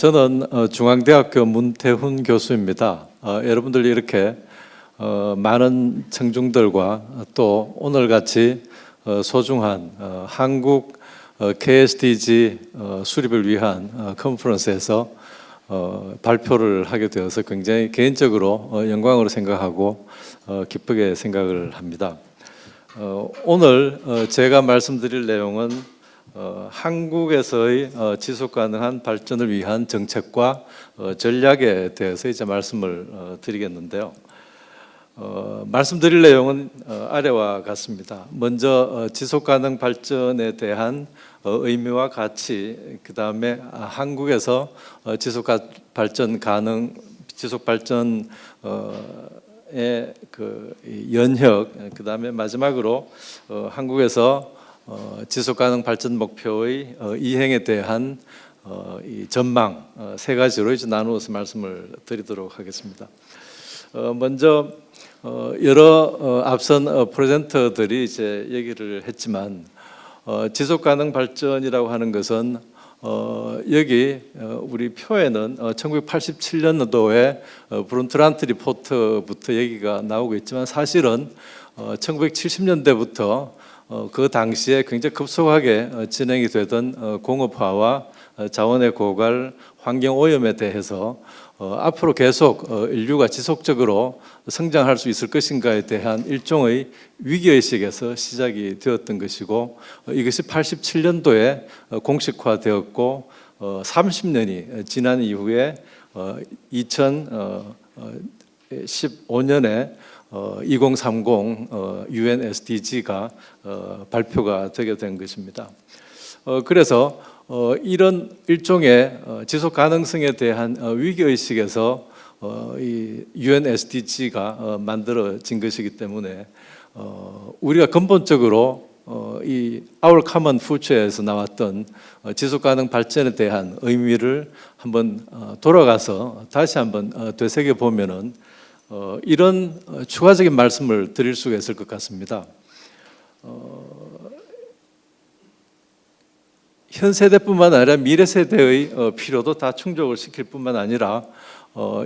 저는 중앙대학교 문태훈 교수입니다. 여러분들 이렇게 많은 청중들과 또 오늘같이 소중한 한국 KSDG 수립을 위한 컨퍼런스에서 발표를 하게 되어서 굉장히 개인적으로 영광으로 생각하고 기쁘게 생각을 합니다. 오늘 제가 말씀드릴 내용은 한국에서의 지속가능한 발전을 위한 정책과 전략에 대해서 이제 말씀을 드리겠는데요. 말씀드릴 내용은 아래와 같습니다. 먼저 지속가능 발전에 대한 의미와 가치, 그 다음에 한국에서 지속발전의 그 연혁, 그 다음에 마지막으로 한국에서 지속가능 발전 목표의 이행에 대한 이 전망 세 가지로 이제 나누어서 말씀을 드리도록 하겠습니다. 먼저 여러 앞선 프레젠터들이 이제 얘기를 했지만 지속가능 발전이라고 하는 것은 여기 우리 표에는 1987년도에 브룬트란트 리포트부터 얘기가 나오고 있지만 사실은 1970년대부터 그 당시에 굉장히 급속하게 진행이 되던 공업화와 자원의 고갈, 환경 오염에 대해서 앞으로 계속 인류가 지속적으로 성장할 수 있을 것인가에 대한 일종의 위기의식에서 시작이 되었던 것이고, 이것이 87년도에 공식화되었고 30년이 지난 이후에 2015년에 2030 UN SDG가 발표가 되게 된 것입니다. 그래서 이런 일종의 지속 가능성에 대한 위기의식에서 이 UN SDG가 만들어진 것이기 때문에 우리가 근본적으로 이 Our Common Future에서 나왔던 지속 가능 발전에 대한 의미를 한번 돌아가서 다시 한번 되새겨 보면은 이런 추가적인 말씀을 드릴 수가 있을 것 같습니다. 현 세대뿐만 아니라 미래 세대의 필요도 다 충족을 시킬 뿐만 아니라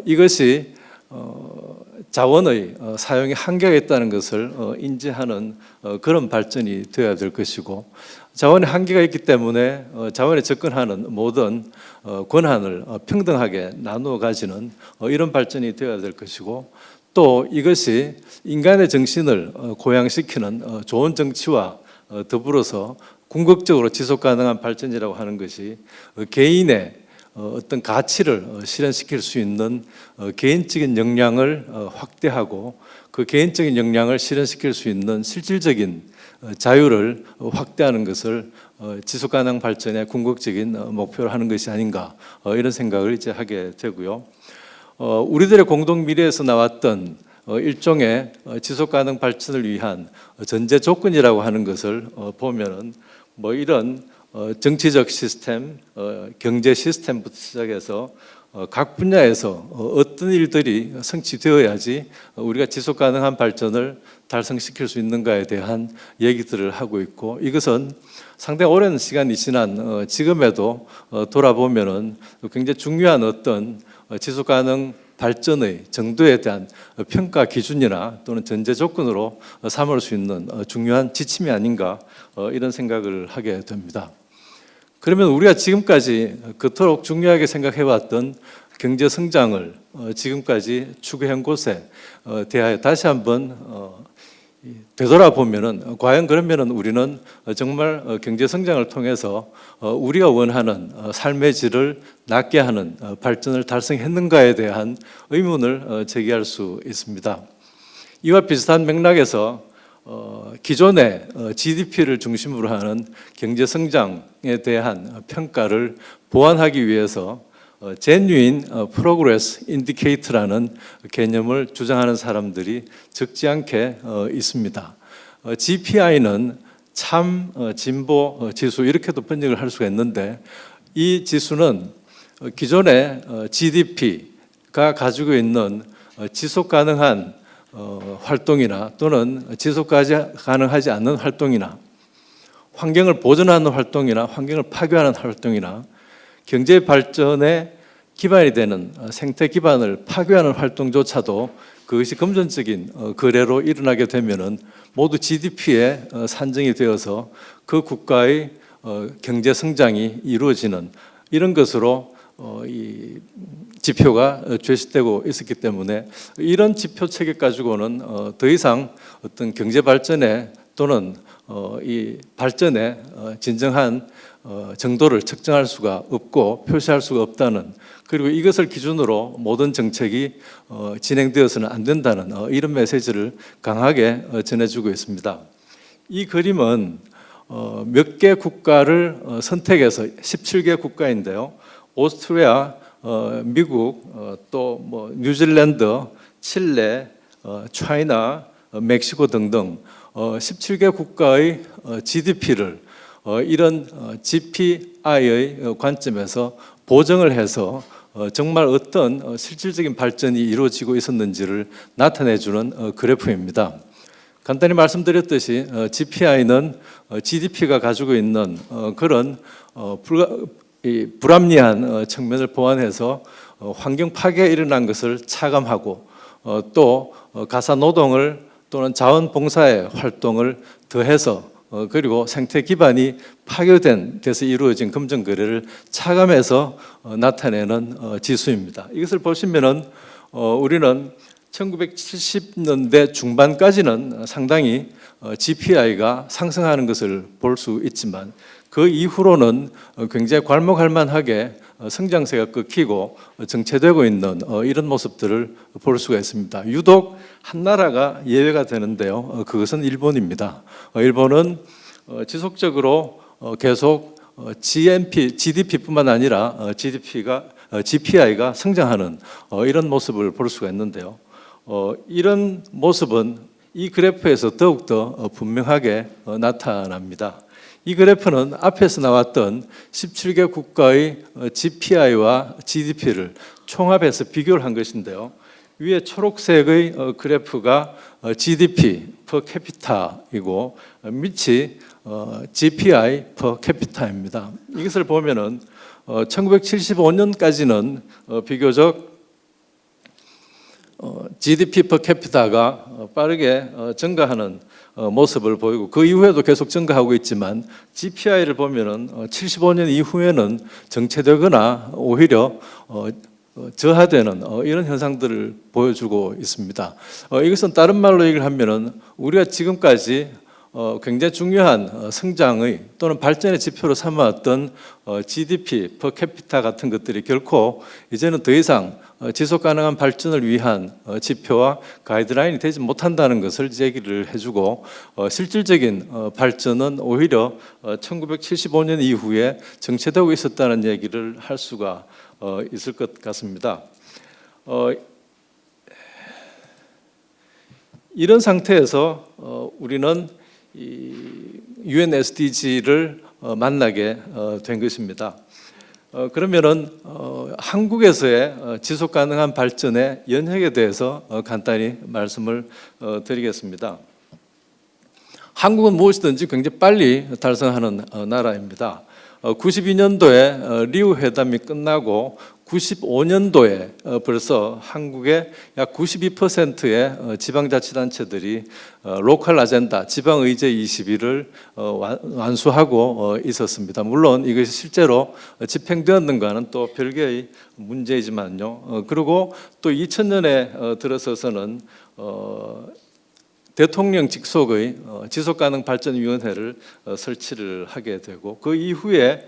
이것이 자원의 사용에 한계가 있다는 것을 인지하는 그런 발전이 되어야 될 것이고, 자원의 한계가 있기 때문에 자원에 접근하는 모든 권한을 평등하게 나누어 가지는 이런 발전이 되어야 될 것이고, 또 이것이 인간의 정신을 고양시키는 좋은 정치와 더불어서 궁극적으로 지속가능한 발전이라고 하는 것이 개인의 어떤 가치를 실현시킬 수 있는 개인적인 역량을 확대하고 그 개인적인 역량을 실현시킬 수 있는 실질적인 자유를 확대하는 것을 지속가능 발전의 궁극적인 목표로 하는 것이 아닌가, 이런 생각을 이제 하게 되고요. 우리들의 공동 미래에서 나왔던 일종의 지속가능 발전을 위한 전제 조건이라고 하는 것을 보면은 이런 정치적 시스템, 경제 시스템부터 시작해서 각 분야에서 어떤 일들이 성취되어야지 우리가 지속 가능한 발전을 달성시킬 수 있는가에 대한 얘기들을 하고 있고, 이것은 상당히 오랜 시간이 지난 지금에도 돌아보면은 굉장히 중요한 어떤 지속 가능 발전의 정도에 대한 평가 기준이나 또는 전제 조건으로 삼을 수 있는 중요한 지침이 아닌가, 이런 생각을 하게 됩니다. 그러면 우리가 지금까지 그토록 중요하게 생각해왔던 경제 성장을 지금까지 추구한 곳에 대하여 다시 한번 되돌아보면은 과연 그러면은 우리는 정말 경제 성장을 통해서 우리가 원하는 삶의 질을 낮게 하는 발전을 달성했는가에 대한 의문을 제기할 수 있습니다. 이와 비슷한 맥락에서 기존의 GDP를 중심으로 하는 경제 성장에 대한 평가를 보완하기 위해서 Genuine Progress Indicator라는 개념을 주장하는 사람들이 적지 않게 있습니다. GPI는 참 진보 지수, 이렇게도 번역을 할 수가 있는데, 이 지수는 기존의 GDP가 가지고 있는 지속 가능한 활동이나 또는 지속 가능하지 않는 활동이나 환경을 보존하는 활동이나 환경을 파괴하는 활동이나 경제 발전에 기반이 되는 생태 기반을 파괴하는 활동조차도 그것이 금전적인 거래로 일어나게 되면은 모두 GDP에 산정이 되어서 그 국가의 경제 성장이 이루어지는 이런 것으로 이 지표가 제시되고 있었기 때문에 이런 지표 체계 가지고는 더 이상 어떤 경제 발전에 또는 이 발전의 진정한 정도를 측정할 수가 없고 표시할 수가 없다는, 그리고 이것을 기준으로 모든 정책이 진행되어서는 안 된다는 이런 메시지를 강하게 전해주고 있습니다. 이 그림은 몇 개 국가를 선택해서 17개 국가인데요. 오스트리아, 미국, 또 뭐 뉴질랜드, 칠레, 차이나, 멕시코 등등 17개 국가의 GDP를 이런 GPI의 관점에서 보정을 해서 정말 어떤 실질적인 발전이 이루어지고 있었는지를 나타내주는 그래프입니다. 간단히 말씀드렸듯이 GPI는 GDP가 가지고 있는 그런 불합리한 측면을 보완해서 환경 파괴가 일어난 것을 차감하고 또 가사 노동을 또는 자원봉사의 활동을 더해서 그리고 생태 기반이 파괴된 데서 이루어진 금전거래를 차감해서 나타내는 지수입니다. 이것을 보시면은 우리는 1970년대 중반까지는 상당히 GPI가 상승하는 것을 볼 수 있지만 그 이후로는 굉장히 괄목할 만하게 성장세가 끊기고 정체되고 있는 이런 모습들을 볼 수가 있습니다. 유독 한 나라가 예외가 되는데요. 그것은 일본입니다. 일본은 지속적으로 계속 GDP뿐만 아니라 GPI가 성장하는 이런 모습을 볼 수가 있는데요. 이런 모습은 이 그래프에서 더욱더 분명하게 나타납니다. 이 그래프는 앞에서 나왔던 17개 국가의 GPI와 GDP를 총합해서 비교를 한 것인데요. 위에 초록색의 그래프가 GDP per capita이고 밑이 GPI per capita입니다. 이것을 보면은 1975년까지는 비교적 GDP per capita가 빠르게 증가하는 모습을 보이고 그 이후에도 계속 증가하고 있지만 GPI를 보면은 75년 이후에는 정체되거나 오히려 저하되는 이런 현상들을 보여주고 있습니다. 이것은 다른 말로 얘기를 하면은 우리가 지금까지 굉장히 중요한 성장의 또는 발전의 지표로 삼아왔던 GDP per capita 같은 것들이 결코 이제는 더 이상 지속 가능한 발전을 위한 지표와 가이드라인이 되지 못한다는 것을 얘기를 해주고 실질적인 발전은 오히려 1975년 이후에 정체되고 있었다는 얘기를 할 수가 있을 것 같습니다. 이런 상태에서 우리는 이 UN SDG를 만나게 된 것입니다. 그러면은 한국에서의 지속 가능한 발전의 연혁에 대해서 간단히 말씀을 드리겠습니다. 한국은 무엇이든지 굉장히 빨리 달성하는 나라입니다. 92년도에 리우 회담이 끝나고 95년도에 벌써 한국의 약 92%의 지방자치단체들이 로컬 아젠다, 지방의제 21을 완수하고 있었습니다. 물론 이것이 실제로 집행되었는가는 또 별개의 문제이지만요. 그리고 또 2000년에 들어서서는 대통령 직속의 지속가능발전위원회를 설치를 하게 되고 그 이후에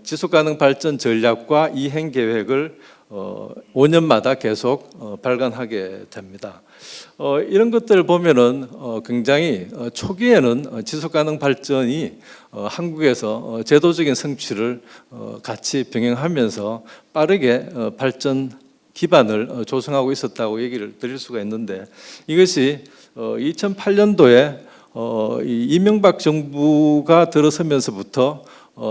지속가능 발전 전략과 이행 계획을 5년마다 계속 발간하게 됩니다. 이런 것들을 보면은 굉장히 초기에는 지속가능 발전이 한국에서 제도적인 성취를 같이 병행하면서 빠르게 발전 기반을 조성하고 있었다고 얘기를 드릴 수가 있는데 이것이 2008년도에 이명박 정부가 들어서면서부터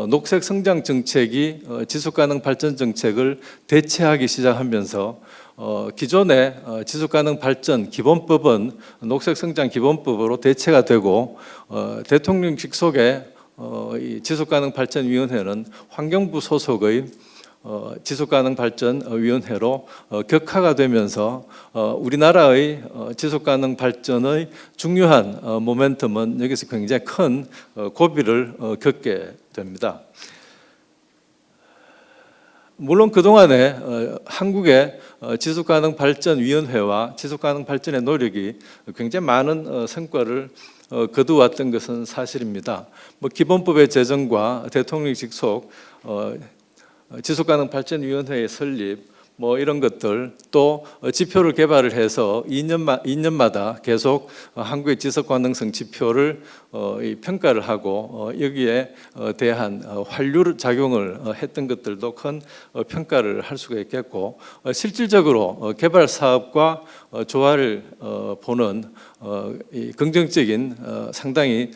녹색 성장 정책이 지속가능 발전 정책을 대체하기 시작하면서 기존의 지속가능 발전 기본법은 녹색 성장 기본법으로 대체가 되고 대통령 직속의 이 지속가능 발전위원회는 환경부 소속의 지속가능발전위원회로 격화가 되면서 우리나라의 지속가능 발전의 중요한 모멘텀은 여기서 굉장히 큰 고비를 겪게 됩니다. 물론 그동안에 한국의 지속가능발전위원회와 지속가능발전의 노력이 굉장히 많은 성과를 거두었던 것은 사실입니다. 기본법의 제정과 대통령 직속 지속가능발전위원회의 설립 이런 것들 또 지표를 개발을 해서 2년마다 계속 한국의 지속가능성 지표를 평가를 하고 여기에 대한 환류 작용을 했던 것들도 큰 평가를 할 수가 있겠고 실질적으로 개발 사업과 조화를 보는 긍정적인 상당히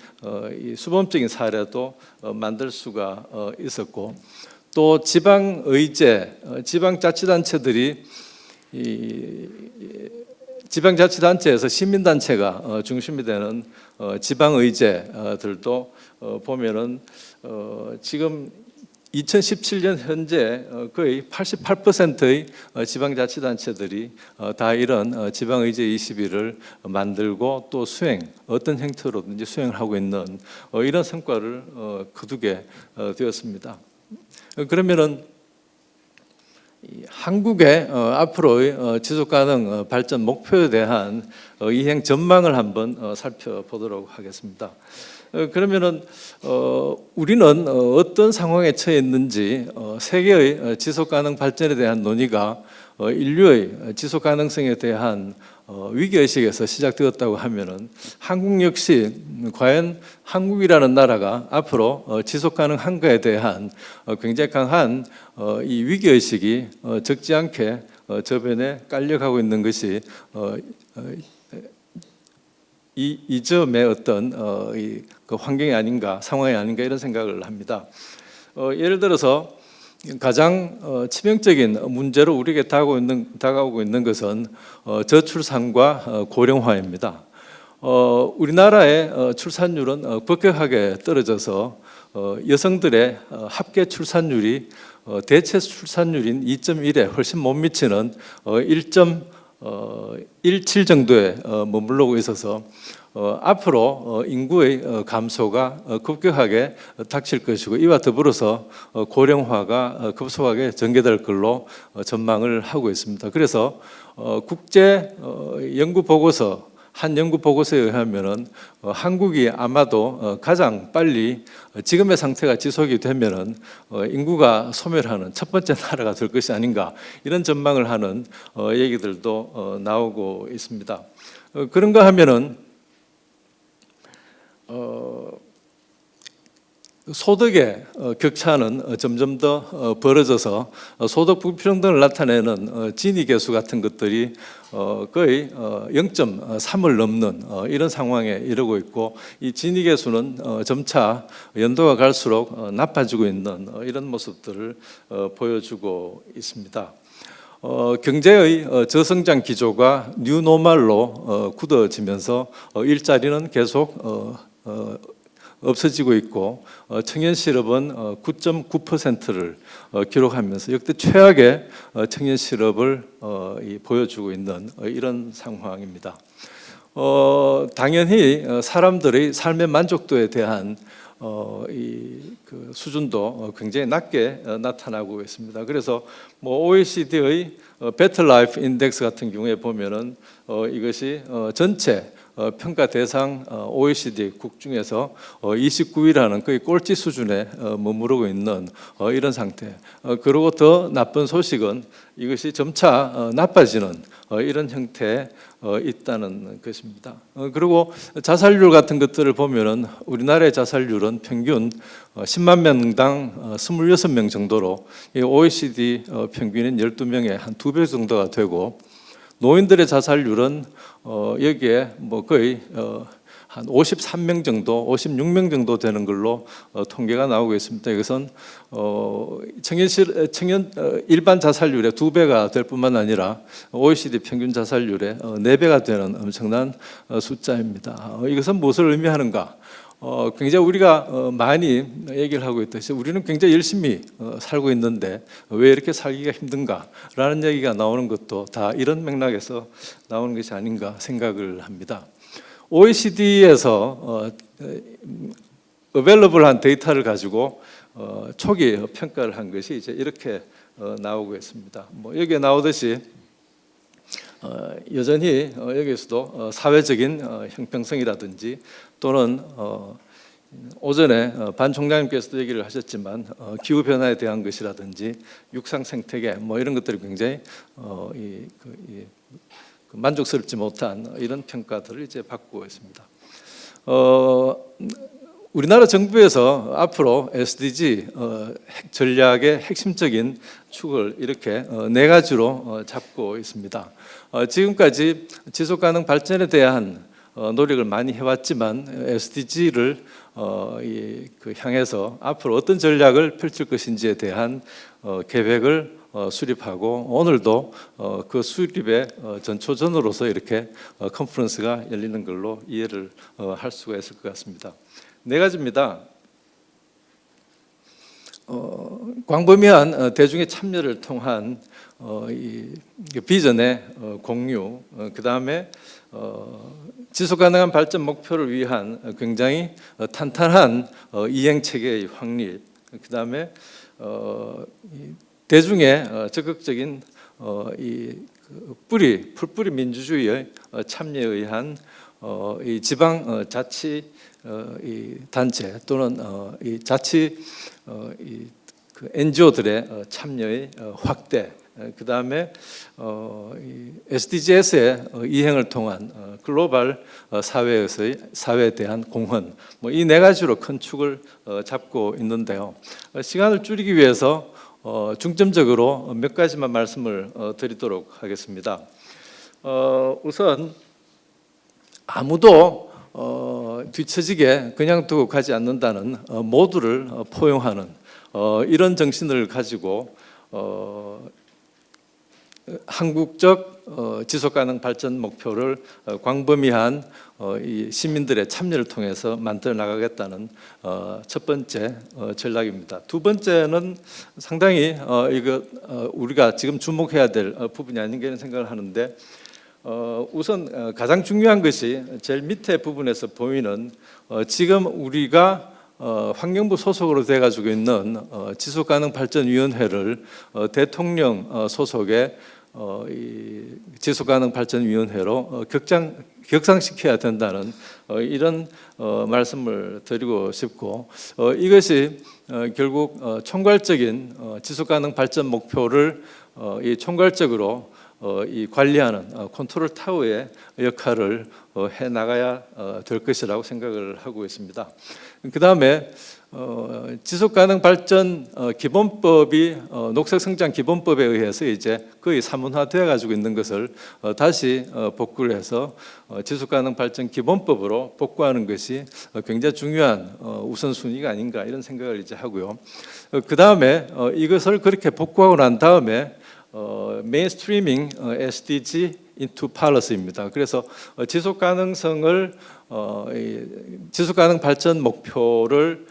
수범적인 사례도 만들 수가 있었고 또 지방의제, 지방자치단체들이 지방자치단체에서 시민단체가 중심이 되는 지방의제들도 보면은 지금 2017년 현재 거의 88%의 지방자치단체들이 다 이런 지방의제 21을 만들고 또 어떤 형태로든지 수행을 하고 있는 이런 성과를 거두게 되었습니다. 그러면은 한국의 앞으로의 지속가능 발전 목표에 대한 이행 전망을 한번 살펴보도록 하겠습니다. 그러면은 우리는 어떤 상황에 처해 있는지 세계의 지속가능 발전에 대한 논의가 인류의 지속가능성에 대한 위기의식에서 시작되었다고 하면은 한국 역시 과연 한국이라는 나라가 앞으로 지속가능한가에 대한 굉장히 강한 이 위기의식이 적지 않게 저변에 깔려가고 있는 것이 이 점의 어떤 그 환경이 아닌가 상황이 아닌가 이런 생각을 합니다. 예를 들어서 가장 치명적인 문제로 우리에게 다가오고 있는 것은 저출산과 고령화입니다. 우리나라의 출산율은 급격하게 떨어져서 여성들의 합계 출산율이 대체 출산율인 2.1에 훨씬 못 미치는 1.17 정도에 머무르고 있어서 앞으로 인구의 감소가 급격하게 닥칠 것이고 이와 더불어서 고령화가 급속하게 전개될 걸로 전망을 하고 있습니다. 그래서 국제 연구 보고서 한 연구 보고서에 의하면은 한국이 아마도 가장 빨리 지금의 상태가 지속이 되면은 인구가 소멸하는 첫 번째 나라가 될 것이 아닌가 이런 전망을 하는 얘기들도 나오고 있습니다. 그런가 하면은 소득의 격차는 점점 더 벌어져서 소득 불평등을 나타내는 지니 계수 같은 것들이 거의 0.3을 넘는 이런 상황에 이르고 있고 이 지니 계수는 점차 연도가 갈수록 나빠지고 있는 이런 모습들을 보여주고 있습니다. 경제의 저성장 기조가 뉴노멀로 굳어지면서 일자리는 계속 없어지고 있고 청년 실업은 9.9%를 기록하면서 역대 최악의 청년 실업을 보여주고 있는 이런 상황입니다. 당연히 사람들의 삶의 만족도에 대한 그 수준도 굉장히 낮게 나타나고 있습니다. 그래서 OECD의 Better Life Index 같은 경우에 보면은 이것이 전체 평가 대상 OECD 국 중에서 29위라는 거의 꼴찌 수준에 머무르고 있는 이런 상태. 그리고 더 나쁜 소식은 이것이 점차 나빠지는 이런 형태에 있다는 것입니다. 그리고 자살률 같은 것들을 보면은 우리나라의 자살률은 평균 10만 명당 26명 정도로 OECD 평균인 12명에 한 2배 정도가 되고 노인들의 자살률은 여기에 거의 한 53명 정도, 56명 정도 되는 걸로 통계가 나오고 있습니다. 이것은 청년 일반 자살률의 2배가 될 뿐만 아니라 OECD 평균 자살률의 4배가 되는 엄청난 숫자입니다. 이것은 무엇을 의미하는가? 굉장히 우리가 많이 얘기를 하고 있듯이 우리는 굉장히 열심히 살고 있는데 왜 이렇게 살기가 힘든가라는 얘기가 나오는 것도 다 이런 맥락에서 나오는 것이 아닌가 생각을 합니다. OECD에서 available한 데이터를 가지고 초기 평가를 한 것이 이제 이렇게 나오고 있습니다. 뭐 여기에 나오듯이 여전히 여기에서도 사회적인 형평성이라든지 또는 오전에 반 총장님께서도 얘기를 하셨지만 기후 변화에 대한 것이라든지 육상 생태계 뭐 이런 것들이 굉장히 만족스럽지 못한 이런 평가들을 이제 받고 있습니다. 우리나라 정부에서 앞으로 SDG 전략의 핵심적인 축을 이렇게 네 가지로 잡고 있습니다. 지금까지 지속가능 발전에 대한 노력을 많이 해왔지만 SDG를 향해서 앞으로 어떤 전략을 펼칠 것인지에 대한 계획을 수립하고 오늘도 그 수립의 전초전으로서 이렇게 컨퍼런스가 열리는 걸로 이해를 할 수가 있을 것 같습니다. 네 가지입니다. 광범위한 대중의 참여를 통한 이 비전의 공유, 그 다음에 지속가능한 발전 목표를 위한 굉장히 탄탄한 이행 체계의 확립, 그 다음에 대중의 적극적인 풀뿌리 민주주의의 참여에 의한 이 지방 자치 이 단체 또는 이 자치 NGO들의 참여의 확대, 그 다음에 SDGs의 이행을 통한 글로벌 사회에 대한 공헌, 뭐 이 네 가지로 큰 축을 잡고 있는데요. 시간을 줄이기 위해서 중점적으로 몇 가지만 말씀을 드리도록 하겠습니다. 우선 아무도 뒤처지게 그냥 두고 가지 않는다는 모두를 포용하는 이런 정신을 가지고 한국적 지속가능 발전 목표를 광범위한 이 시민들의 참여를 통해서 만들어 나가겠다는 첫 번째 전략입니다. 두 번째는 상당히 이거 우리가 지금 주목해야 될 부분이 아닌가 이런 생각을 하는데, 우선 가장 중요한 것이 제일 밑에 부분에서 보이는 지금 우리가 환경부 소속으로 돼가지고 있는 지속가능발전위원회를 대통령 소속의 이 지속가능발전위원회로 격상시켜야 된다는 이런 말씀을 드리고 싶고, 이것이 결국 총괄적인 지속가능발전 목표를 이 총괄적으로 이 관리하는 컨트롤 타워의 역할을 해 나가야 될 것이라고 생각을 하고 있습니다. 그 다음에 지속가능 발전 기본법이 녹색성장 기본법에 의해서 이제 거의 사문화되어 가지고 있는 것을 다시 복구를 해서 지속가능 발전 기본법으로 복구하는 것이 굉장히 중요한 우선순위가 아닌가 이런 생각을 이제 하고요. 그 다음에 이것을 그렇게 복구하고 난 다음에 메인스트리밍 SDG into policy입니다. 그래서 지속가능성을 지속가능 발전 목표를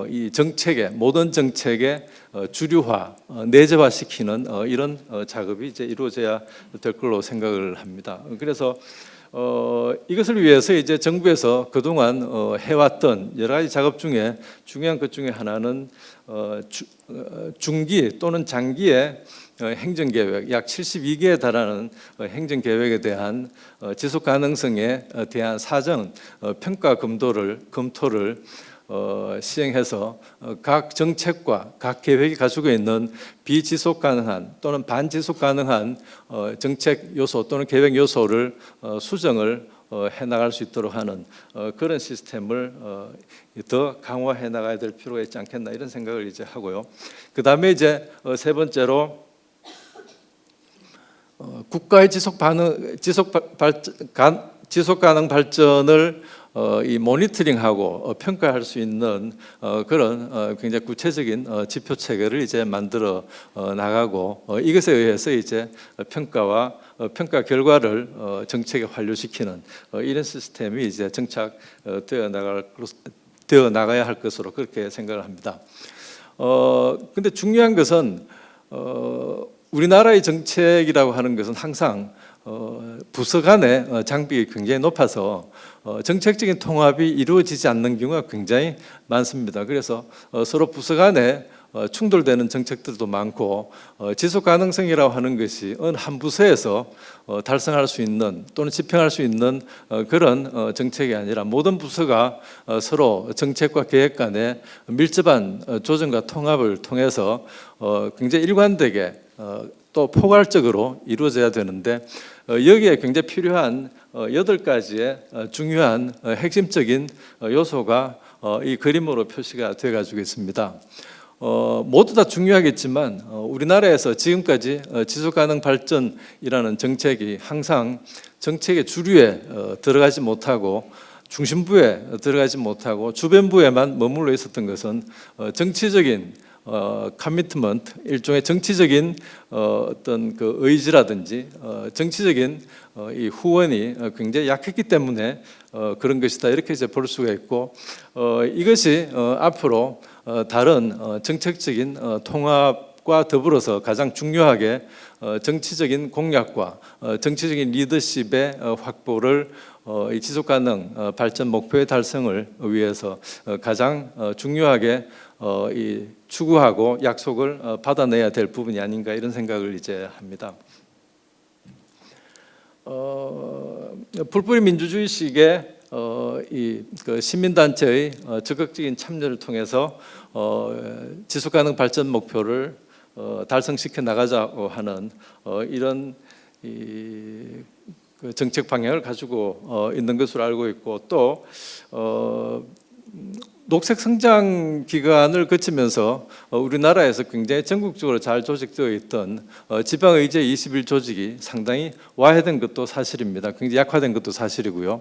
이 정책의 모든 정책의 주류화, 내재화시키는 이런 작업이 이제 이루어져야 될 걸로 생각을 합니다. 그래서 이것을 위해서 이제 정부에서 그동안 해왔던 여러 가지 작업 중에 중요한 것 중에 하나는 중기 또는 장기의 행정계획, 약 72개에 달하는 행정계획에 대한 지속가능성에 대한 사전 평가 검토를 시행해서 각 정책과 각 계획이 가지고 있는 비지속가능한 또는 반지속가능한 정책 요소 또는 계획 요소를 수정을 해나갈 수 있도록 하는 그런 시스템을 더 강화해 나가야 될 필요가 있지 않겠나 이런 생각을 이제 하고요. 그 다음에 이제 세 번째로 국가의 지속가능 발전을 이 모니터링하고 평가할 수 있는 그런 굉장히 구체적인 지표 체계를 이제 만들어 나가고 이것에 의해서 이제 평가와 평가 결과를 정책에 환류시키는 이런 시스템이 이제 정착되어 나갈 되어 나가야 할 것으로 그렇게 생각을 합니다. 근데 중요한 것은 우리나라의 정책이라고 하는 것은 항상 부서 간의 장벽이 굉장히 높아서 정책적인 통합이 이루어지지 않는 경우가 굉장히 많습니다. 그래서 서로 부서 간에 충돌되는 정책들도 많고 지속 가능성이라고 하는 것이 어느 한 부서에서 달성할 수 있는 또는 집행할 수 있는 그런 정책이 아니라 모든 부서가 서로 정책과 계획 간의 밀접한 조정과 통합을 통해서 굉장히 일관되게 또 포괄적으로 이루어져야 되는데 여기에 굉장히 필요한 8가지의 중요한 핵심적인 요소가 이 그림으로 표시가 되어 가지고 있습니다. 모두 다 중요하겠지만 우리나라에서 지금까지 지속가능 발전이라는 정책이 항상 정책의 주류에 들어가지 못하고 중심부에 들어가지 못하고 주변부에만 머물러 있었던 것은 정치적인 커미트먼트, 일종의 정치적인 어떤 그 의지라든지 정치적인 이 후원이 굉장히 약했기 때문에 그런 것이다, 이렇게 이제 볼 수가 있고, 이것이 앞으로 다른 정책적인 통합과 더불어서 가장 중요하게 정치적인 공약과 정치적인 리더십의 확보를 이 지속가능 발전 목표의 달성을 위해서 가장 중요하게 이 추구하고 약속을 받아내야 될 부분이 아닌가, 이런 생각을 이제 합니다. 풀뿌리 민주주의식의 그 시민단체의 적극적인 참여를 통해서 지속가능 발전 목표를 달성시켜 나가자고 하는 이런 그 정책 방향을 가지고 있는 것으로 알고 있고, 또 녹색 성장 기간을 거치면서 우리나라에서 굉장히 전국적으로 잘 조직되어 있던 지방의제 21조직이 상당히 와해된 것도 사실입니다. 굉장히 약화된 것도 사실이고요.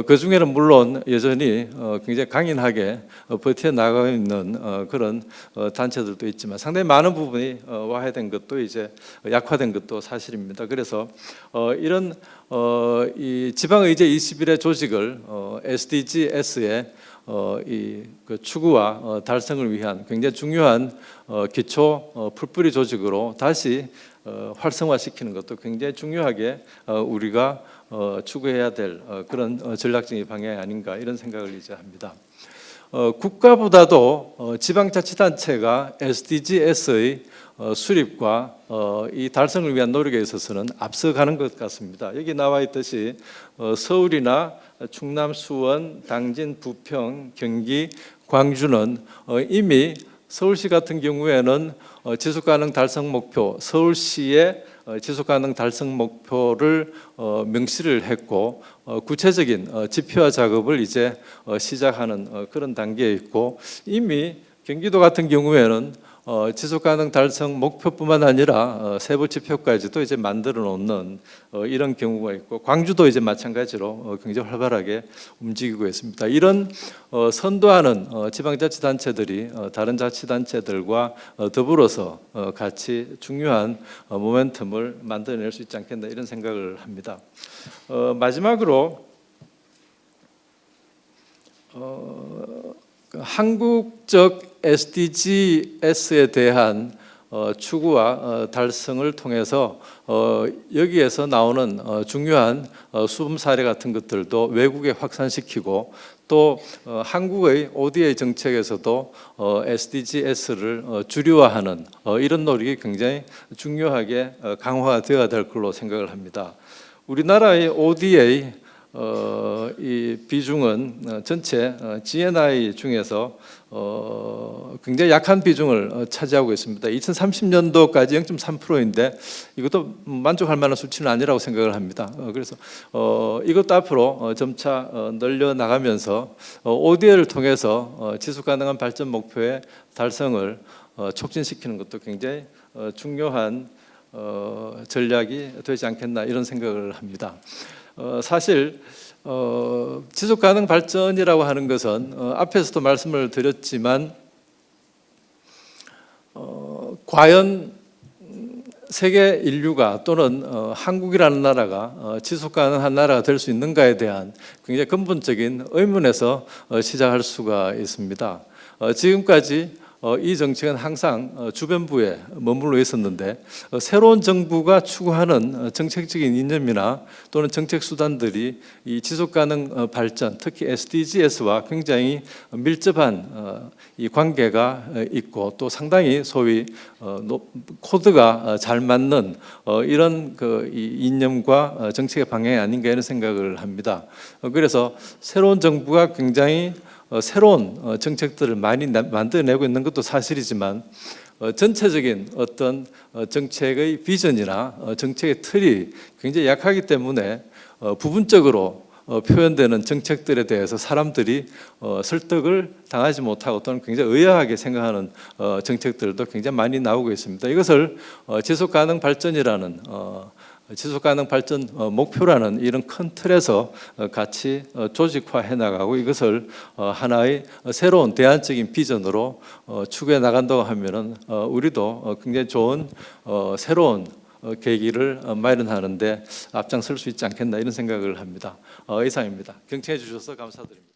그 중에는 물론 여전히 굉장히 강인하게 버텨나가고 있는 그런 단체들도 있지만 상당히 많은 부분이 와해된 것도 이제 약화된 것도 사실입니다. 그래서 이런 이 지방의제 21의 조직을 SDGs의 그 추구와 달성을 위한 굉장히 중요한 기초 풀뿌리 조직으로 다시 활성화시키는 것도 굉장히 중요하게 우리가 추구해야 될 그런 전략적인 방향이 아닌가, 이런 생각을 이제 합니다. 국가보다도 지방자치단체가 SDGs의 수립과 이 달성을 위한 노력에 있어서는 앞서가는 것 같습니다. 여기 나와 있듯이 서울이나 충남, 수원, 당진, 부평, 경기, 광주는 이미 서울시 같은 경우에는 지속가능 달성 목표, 서울시의 지속가능 달성 목표를 명시를 했고 구체적인 지표화 작업을 이제 시작하는 그런 단계에 있고, 이미 경기도 같은 경우에는 지속가능 달성 목표뿐만 아니라 세부 지표까지도 이제 만들어 놓는 이런 경우가 있고, 광주도 이제 마찬가지로 굉장히 활발하게 움직이고 있습니다. 이런 선도하는 지방자치단체들이 다른 자치단체들과 더불어서 같이 중요한 모멘텀을 만들어낼 수 있지 않겠나, 이런 생각을 합니다. 마지막으로 한국적 SDGs에 대한 추구와 달성을 통해서 여기에서 나오는 중요한 수범 사례 같은 것들도 외국에 확산시키고, 또 한국의 ODA 정책에서도 SDGs를 주류화하는 이런 노력이 굉장히 중요하게 강화되어야 될 걸로 생각을 합니다. 우리나라의 ODA 이 비중은 전체 GNI 중에서 굉장히 약한 비중을 차지하고 있습니다. 2030년도까지 0.3%인데 이것도 만족할 만한 수치는 아니라고 생각을 합니다. 그래서 이것도 앞으로 점차 늘려 나가면서 ODA를 통해서 지속 가능한 발전 목표의 달성을 촉진시키는 것도 굉장히 중요한 전략이 되지 않겠나, 이런 생각을 합니다. 사실 지속가능 발전이라고 하는 것은 앞에서도 말씀을 드렸지만 과연 세계 인류가 또는 한국이라는 나라가 지속 가능한 나라가 될 수 있는가에 대한 굉장히 근본적인 의문에서 시작할 수가 있습니다. 지금까지 이 정책은 항상 주변부에 머물러 있었는데 새로운 정부가 추구하는 정책적인 이념이나 또는 정책 수단들이 이 지속가능 발전, 특히 SDGs와 굉장히 밀접한 이 관계가 있고 또 상당히 소위 코드가 잘 맞는 이런 이 이념과 정책의 방향이 아닌가 이런 생각을 합니다. 그래서 새로운 정부가 굉장히 새로운 정책들을 많이 만들어내고 있는 것도 사실이지만 전체적인 어떤 정책의 비전이나 정책의 틀이 굉장히 약하기 때문에 부분적으로 표현되는 정책들에 대해서 사람들이 설득을 당하지 못하고 또는 굉장히 의아하게 생각하는 정책들도 굉장히 많이 나오고 있습니다. 이것을 지속가능 발전이라는 지속가능 발전 목표라는 이런 큰 틀에서 같이 조직화해 나가고 이것을 하나의 새로운 대안적인 비전으로 추구해 나간다고 하면은 우리도 굉장히 좋은 새로운 계기를 마련하는데 앞장설 수 있지 않겠나 이런 생각을 합니다. 이상입니다. 경청해 주셔서 감사드립니다.